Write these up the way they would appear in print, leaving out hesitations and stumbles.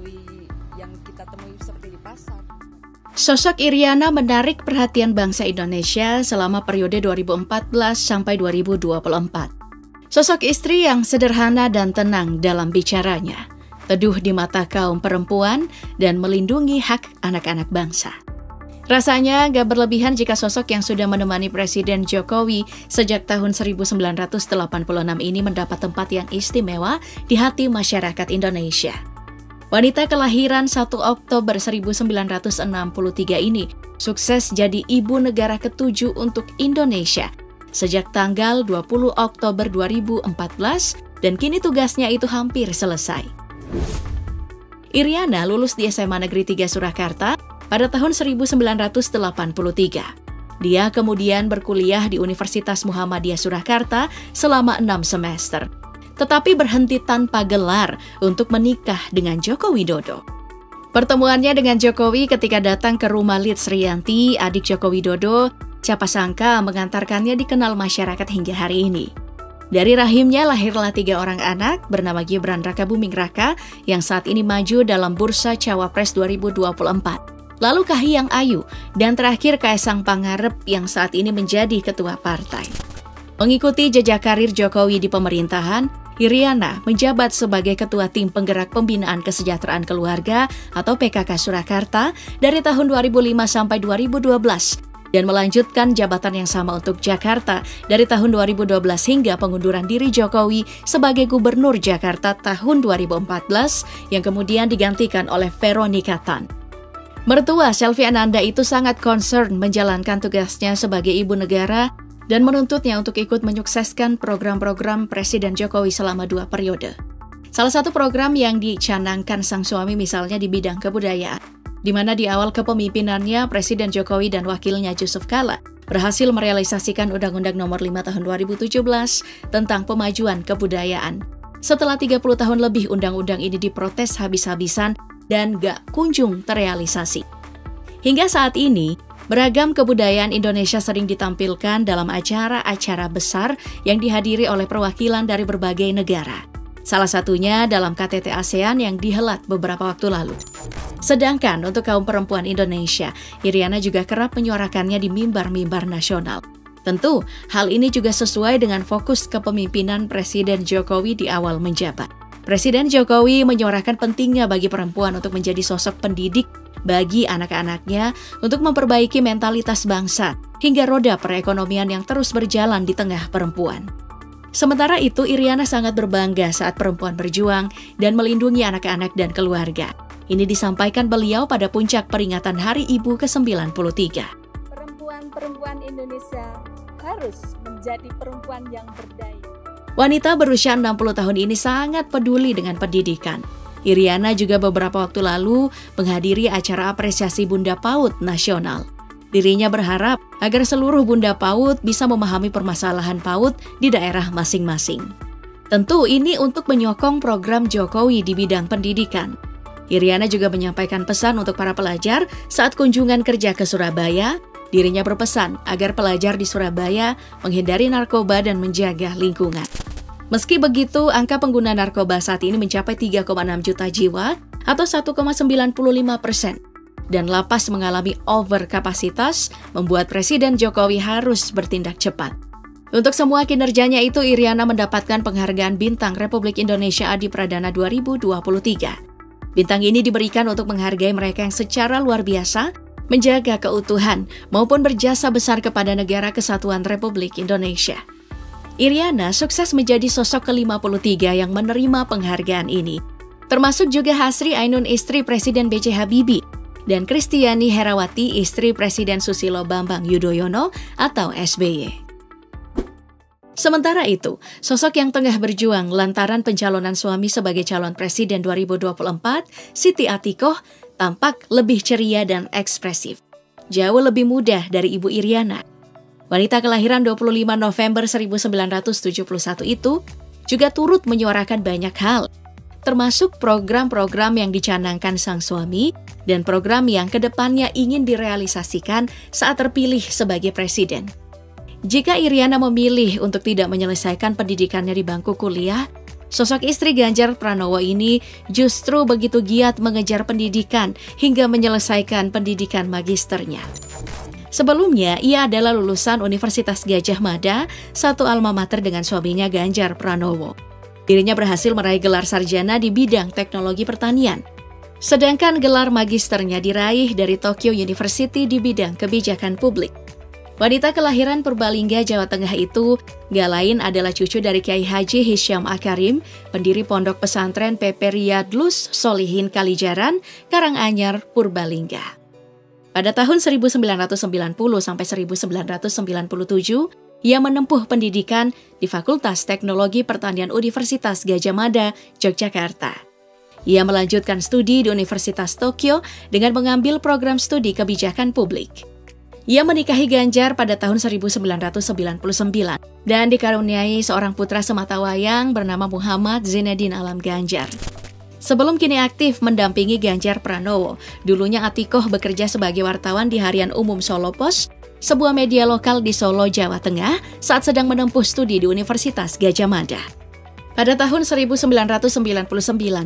beli yang kita temui seperti di pasar. Sosok Iriana menarik perhatian bangsa Indonesia selama periode 2014 sampai 2024. Sosok istri yang sederhana dan tenang dalam bicaranya, teduh di mata kaum perempuan dan melindungi hak anak-anak bangsa. Rasanya gak berlebihan jika sosok yang sudah menemani Presiden Jokowi sejak tahun 1986 ini mendapat tempat yang istimewa di hati masyarakat Indonesia. Wanita kelahiran 1 Oktober 1963 ini sukses jadi ibu negara ke-7 untuk Indonesia sejak tanggal 20 Oktober 2014 dan kini tugasnya itu hampir selesai. Iriana lulus di SMA Negeri 3 Surakarta pada tahun 1983. Dia kemudian berkuliah di Universitas Muhammadiyah Surakarta selama 6 semester. Tetapi berhenti tanpa gelar untuk menikah dengan Joko Widodo. Pertemuannya dengan Jokowi ketika datang ke rumah Lits Rianti, adik Joko Widodo, siapa sangka mengantarkannya dikenal masyarakat hingga hari ini. Dari rahimnya lahirlah 3 orang anak bernama Gibran Rakabuming Raka yang saat ini maju dalam Bursa Cawapres 2024. Lalu Kahiyang Ayu dan terakhir Kaisang Pangarep yang saat ini menjadi ketua partai. Mengikuti jejak karir Jokowi di pemerintahan, Iriana menjabat sebagai Ketua Tim Penggerak Pembinaan Kesejahteraan Keluarga atau PKK Surakarta dari tahun 2005 sampai 2012 dan melanjutkan jabatan yang sama untuk Jakarta dari tahun 2012 hingga pengunduran diri Jokowi sebagai Gubernur Jakarta tahun 2014 yang kemudian digantikan oleh Veronica Tan. Mertua Selvi Ananda itu sangat concern menjalankan tugasnya sebagai ibu negara dan menuntutnya untuk ikut menyukseskan program-program Presiden Jokowi selama 2 periode. Salah satu program yang dicanangkan sang suami misalnya di bidang kebudayaan, di mana di awal kepemimpinannya Presiden Jokowi dan wakilnya Yusuf Kala berhasil merealisasikan Undang-Undang Nomor 5 Tahun 2017 tentang pemajuan kebudayaan. Setelah 30 tahun lebih undang-undang ini diprotes habis-habisan dan gak kunjung terrealisasi. Hingga saat ini, beragam kebudayaan Indonesia sering ditampilkan dalam acara-acara besar yang dihadiri oleh perwakilan dari berbagai negara. Salah satunya dalam KTT ASEAN yang dihelat beberapa waktu lalu. Sedangkan untuk kaum perempuan Indonesia, Iriana juga kerap menyuarakannya di mimbar-mimbar nasional. Tentu, hal ini juga sesuai dengan fokus kepemimpinan Presiden Jokowi di awal menjabat. Presiden Jokowi menyuarakan pentingnya bagi perempuan untuk menjadi sosok pendidik bagi anak-anaknya untuk memperbaiki mentalitas bangsa hingga roda perekonomian yang terus berjalan di tengah perempuan. Sementara itu, Iriana sangat berbangga saat perempuan berjuang dan melindungi anak-anak dan keluarga. Ini disampaikan beliau pada puncak peringatan Hari Ibu ke-93. Perempuan Indonesia harus menjadi perempuan yang berdaya. Wanita berusia 60 tahun ini sangat peduli dengan pendidikan. Iriana juga beberapa waktu lalu menghadiri acara apresiasi Bunda PAUD nasional. Dirinya berharap agar seluruh Bunda PAUD bisa memahami permasalahan PAUD di daerah masing-masing. Tentu ini untuk menyokong program Jokowi di bidang pendidikan. Iriana juga menyampaikan pesan untuk para pelajar saat kunjungan kerja ke Surabaya. Dirinya berpesan agar pelajar di Surabaya menghindari narkoba dan menjaga lingkungan. Meski begitu, angka pengguna narkoba saat ini mencapai 3,6 juta jiwa atau 1,95%. Dan lapas mengalami overkapasitas, membuat Presiden Jokowi harus bertindak cepat. Untuk semua kinerjanya itu, Iriana mendapatkan penghargaan Bintang Republik Indonesia Adi Pradana 2023. Bintang ini diberikan untuk menghargai mereka yang secara luar biasa menjaga keutuhan maupun berjasa besar kepada negara kesatuan Republik Indonesia. Iriana sukses menjadi sosok ke-53 yang menerima penghargaan ini, termasuk juga Hasri Ainun istri Presiden B.J. Habibie dan Kristiani Herawati istri Presiden Susilo Bambang Yudhoyono atau SBY. Sementara itu, sosok yang tengah berjuang lantaran pencalonan suami sebagai calon presiden 2024, Siti Atikoh, tampak lebih ceria dan ekspresif. Jauh lebih muda dari Ibu Iriana. Wanita kelahiran 25 November 1971 itu juga turut menyuarakan banyak hal, termasuk program-program yang dicanangkan sang suami dan program yang kedepannya ingin direalisasikan saat terpilih sebagai presiden. Jika Iriana memilih untuk tidak menyelesaikan pendidikannya di bangku kuliah, Sosok istri Ganjar Pranowo ini justru begitu giat mengejar pendidikan hingga menyelesaikan pendidikan magisternya. Sebelumnya, ia adalah lulusan Universitas Gadjah Mada, satu alma mater dengan suaminya Ganjar Pranowo. Dirinya berhasil meraih gelar sarjana di bidang teknologi pertanian. Sedangkan gelar magisternya diraih dari Tokyo University di bidang kebijakan publik. Wanita kelahiran Purbalingga, Jawa Tengah itu gak lain adalah cucu dari Kiai Haji Hisyam Akarim, pendiri Pondok Pesantren PP Riyadlus Solihin Kalijaran, Karanganyar, Purbalingga. Pada tahun 1990 sampai 1997, ia menempuh pendidikan di Fakultas Teknologi Pertanian Universitas Gadjah Mada, Yogyakarta. Ia melanjutkan studi di Universitas Tokyo dengan mengambil program studi kebijakan publik. Ia menikahi Ganjar pada tahun 1999 dan dikaruniai seorang putra sematawayang bernama Muhammad Zinedine Alam Ganjar. Sebelum kini aktif mendampingi Ganjar Pranowo, dulunya Atikoh bekerja sebagai wartawan di Harian Umum Solo Pos, sebuah media lokal di Solo, Jawa Tengah, saat sedang menempuh studi di Universitas Gadjah Mada. Pada tahun 1999,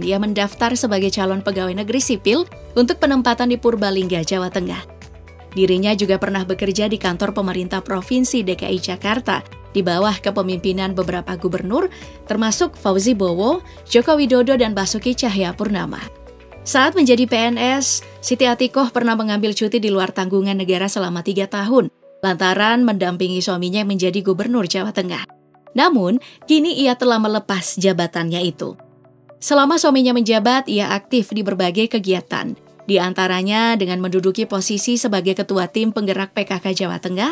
ia mendaftar sebagai calon pegawai negeri sipil untuk penempatan di Purbalingga, Jawa Tengah. Dirinya juga pernah bekerja di kantor pemerintah Provinsi DKI Jakarta di bawah kepemimpinan beberapa gubernur, termasuk Fauzi Bowo, Joko Widodo, dan Basuki Cahayapurnama. Saat menjadi PNS, Siti Atikoh pernah mengambil cuti di luar tanggungan negara selama 3 tahun, lantaran mendampingi suaminya yang menjadi gubernur Jawa Tengah. Namun, kini ia telah melepas jabatannya itu. Selama suaminya menjabat, ia aktif di berbagai kegiatan, di antaranya dengan menduduki posisi sebagai Ketua Tim Penggerak PKK Jawa Tengah,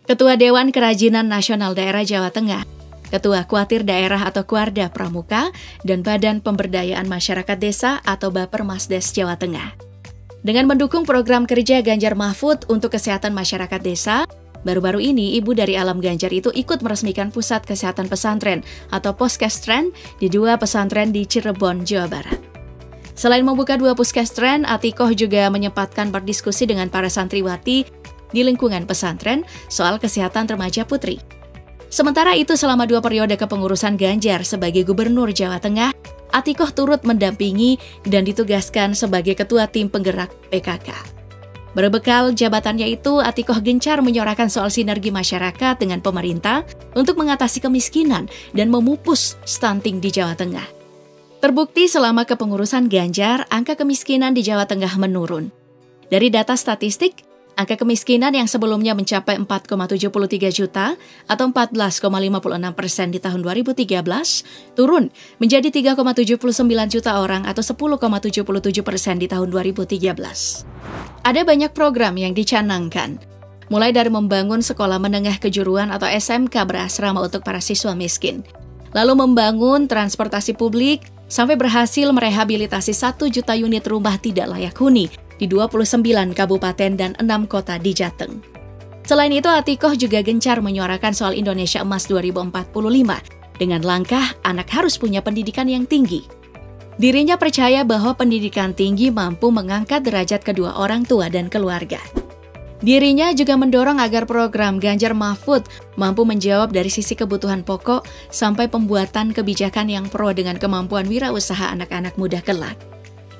Ketua Dewan Kerajinan Nasional Daerah Jawa Tengah, Ketua Kuatir Daerah atau Kuarda Pramuka, dan Badan Pemberdayaan Masyarakat Desa atau Bapermasdes Jawa Tengah. Dengan mendukung program kerja Ganjar Mahfud untuk kesehatan masyarakat desa, baru-baru ini ibu dari Alam Ganjar itu ikut meresmikan Pusat Kesehatan Pesantren atau Poskestren di 2 pesantren di Cirebon, Jawa Barat. Selain membuka 2 puskestren, Atikoh juga menyempatkan berdiskusi dengan para santriwati di lingkungan pesantren soal kesehatan remaja putri. Sementara itu, selama 2 periode kepengurusan Ganjar sebagai Gubernur Jawa Tengah, Atikoh turut mendampingi dan ditugaskan sebagai Ketua Tim Penggerak PKK. Berbekal jabatannya itu, Atikoh gencar menyuarakan soal sinergi masyarakat dengan pemerintah untuk mengatasi kemiskinan dan memupus stunting di Jawa Tengah. Terbukti selama kepengurusan Ganjar, angka kemiskinan di Jawa Tengah menurun. Dari data statistik, angka kemiskinan yang sebelumnya mencapai 4,73 juta atau 14,56% di tahun 2013, turun menjadi 3,79 juta orang atau 10,77% di tahun 2013. Ada banyak program yang dicanangkan, mulai dari membangun sekolah menengah kejuruan atau SMK berasrama untuk para siswa miskin, lalu membangun transportasi publik, sampai berhasil merehabilitasi 1 juta unit rumah tidak layak huni di 29 kabupaten dan 6 kota di Jateng. Selain itu, Atikoh juga gencar menyuarakan soal Indonesia Emas 2045 dengan langkah anak harus punya pendidikan yang tinggi. Dirinya percaya bahwa pendidikan tinggi mampu mengangkat derajat kedua orang tua dan keluarga. Dirinya juga mendorong agar program Ganjar Mahfud mampu menjawab dari sisi kebutuhan pokok sampai pembuatan kebijakan yang pro dengan kemampuan wirausaha anak-anak muda kelak.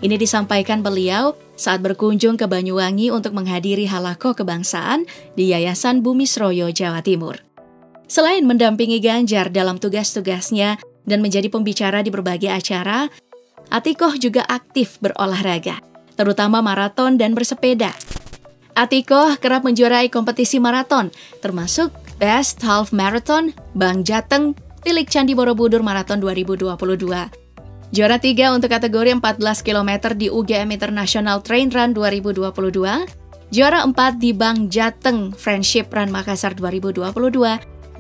Ini disampaikan beliau saat berkunjung ke Banyuwangi untuk menghadiri halaqah kebangsaan di Yayasan Bumi Sroyo, Jawa Timur. Selain mendampingi Ganjar dalam tugas-tugasnya dan menjadi pembicara di berbagai acara, Atikoh juga aktif berolahraga, terutama maraton dan bersepeda. Atikoh kerap menjuarai kompetisi maraton, termasuk Best Half Marathon Bank Jateng Tilik Candi Borobudur Marathon 2022. Juara 3 untuk kategori 14 km di UGM International Train Run 2022, juara 4 di Bank Jateng Friendship Run Makassar 2022,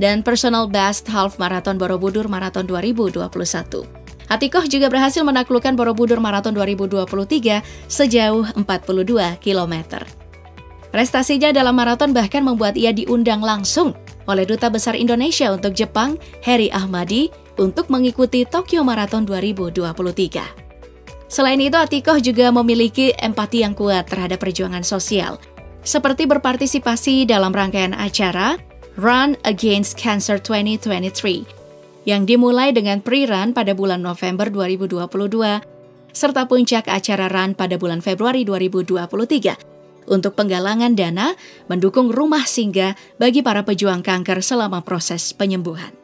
dan Personal Best Half Marathon Borobudur Marathon 2021. Atikoh juga berhasil menaklukkan Borobudur Marathon 2023 sejauh 42 km. Prestasinya dalam maraton bahkan membuat ia diundang langsung oleh Duta Besar Indonesia untuk Jepang, Heri Ahmadi, untuk mengikuti Tokyo Marathon 2023. Selain itu, Atikoh juga memiliki empati yang kuat terhadap perjuangan sosial, seperti berpartisipasi dalam rangkaian acara Run Against Cancer 2023 yang dimulai dengan pre-run pada bulan November 2022, serta puncak acara run pada bulan Februari 2023 untuk penggalangan dana mendukung rumah singgah bagi para pejuang kanker selama proses penyembuhan.